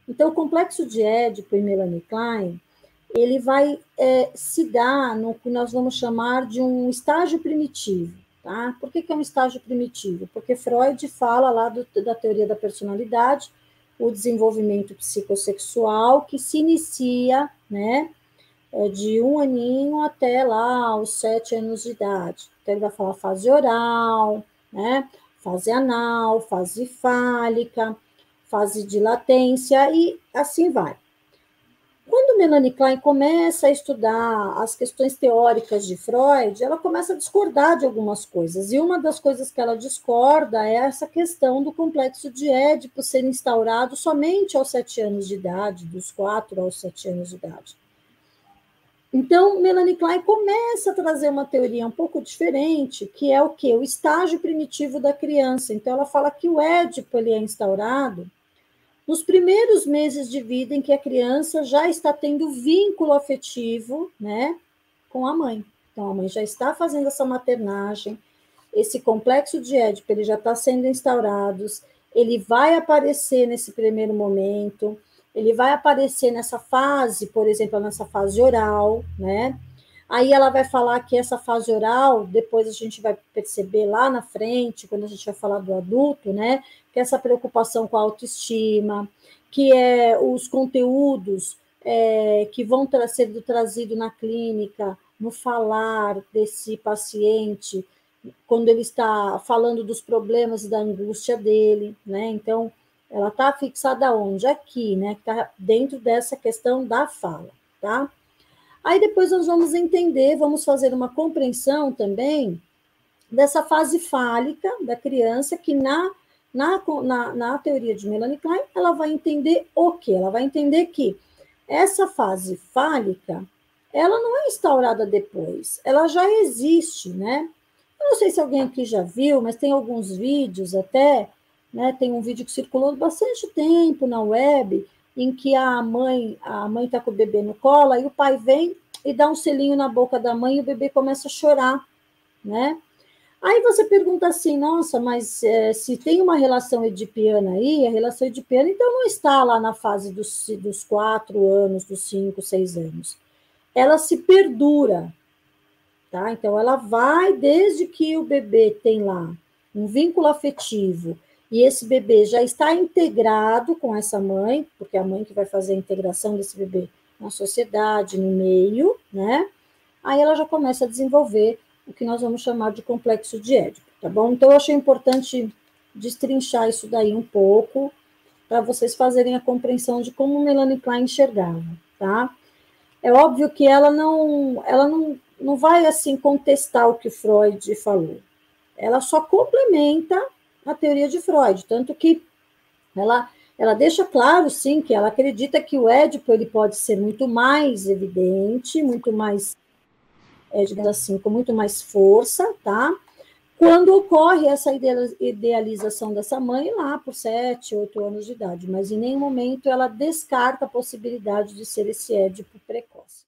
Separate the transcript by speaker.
Speaker 1: Então, o complexo de Édipo em Melanie Klein, ele vai se dar no que nós vamos chamar de um estágio primitivo. Tá? Por que é um estágio primitivo? Porque Freud fala lá da teoria da personalidade, o desenvolvimento psicossexual, que se inicia, né, de 1 aninho até lá aos 7 anos de idade. Então, ele vai falar fase oral, né, fase anal, fase fálica, fase de latência, e assim vai. Quando Melanie Klein começa a estudar as questões teóricas de Freud, ela começa a discordar de algumas coisas. E uma das coisas que ela discorda é essa questão do complexo de Édipo ser instaurado somente aos 7 anos de idade, dos 4 aos 7 anos de idade. Então, Melanie Klein começa a trazer uma teoria um pouco diferente, que é o quê? O estágio primitivo da criança. Então, ela fala que o Édipo ele é instaurado nos primeiros meses de vida em que a criança já está tendo vínculo afetivo, né, com a mãe. Então, a mãe já está fazendo essa maternagem, esse complexo de Édipo, ele já está sendo instaurado, ele vai aparecer nesse primeiro momento, ele vai aparecer nessa fase, por exemplo, nessa fase oral, né, aí ela vai falar que essa fase oral, depois a gente vai perceber lá na frente, quando a gente vai falar do adulto, né, que essa preocupação com a autoestima, que é os conteúdos que vão sendo trazidos na clínica, no falar desse paciente, quando ele está falando dos problemas e da angústia dele, né, então ela está fixada onde? Aqui, né, que está dentro dessa questão da fala, tá? Aí depois nós vamos entender, vamos fazer uma compreensão também dessa fase fálica da criança, que na teoria de Melanie Klein, ela vai entender o quê? Ela vai entender que essa fase fálica, ela não é instaurada depois, ela já existe, né? Eu não sei se alguém aqui já viu, mas tem alguns vídeos até, né? Tem um vídeo que circulou bastante tempo na web, em que a mãe está com o bebê no colo, e o pai vem e dá um selinho na boca da mãe e o bebê começa a chorar, né? Aí você pergunta assim, nossa, mas se tem uma relação edipiana aí, a relação edipiana, então não está lá na fase dos 4 anos, dos 5, 6 anos. Ela se perdura, tá? Então, ela vai desde que o bebê tem lá um vínculo afetivo e esse bebê já está integrado com essa mãe, porque é a mãe que vai fazer a integração desse bebê na sociedade, no meio, né? Aí ela já começa a desenvolver o que nós vamos chamar de complexo de Édipo, tá bom? Então, eu achei importante destrinchar isso daí um pouco, para vocês fazerem a compreensão de como Melanie Klein enxergava, tá? É óbvio que ela não vai, assim, contestar o que Freud falou. Ela só complementa a teoria de Freud, tanto que ela deixa claro, sim, que ela acredita que o Édipo ele pode ser muito mais evidente, muito mais, digamos assim, com muito mais força, tá? Quando ocorre essa idealização dessa mãe lá por 7, 8 anos de idade, mas em nenhum momento ela descarta a possibilidade de ser esse Édipo precoce.